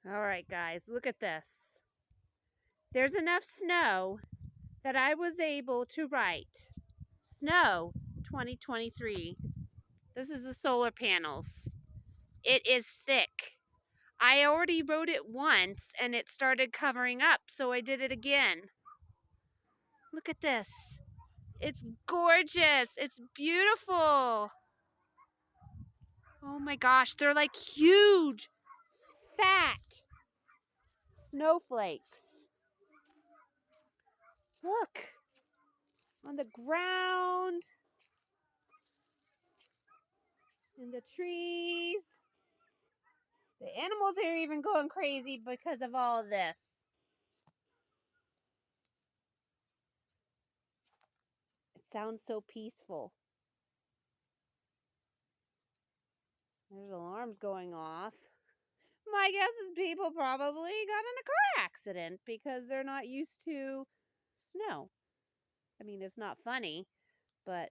All right, guys, look at this. There's enough snow that I was able to write Snow 2023. This is the solar panels. It is thick. I already wrote it once and it started covering up, so I did it again. Look at this. It's gorgeous. It's beautiful. Oh my gosh, they're like huge, fat snowflakes. Look on the ground, in the trees. The animals are even going crazy because of all of this. It sounds so peaceful. There's alarms going off. My guess is people probably got in a car accident because they're not used to snow. I mean, it's not funny, but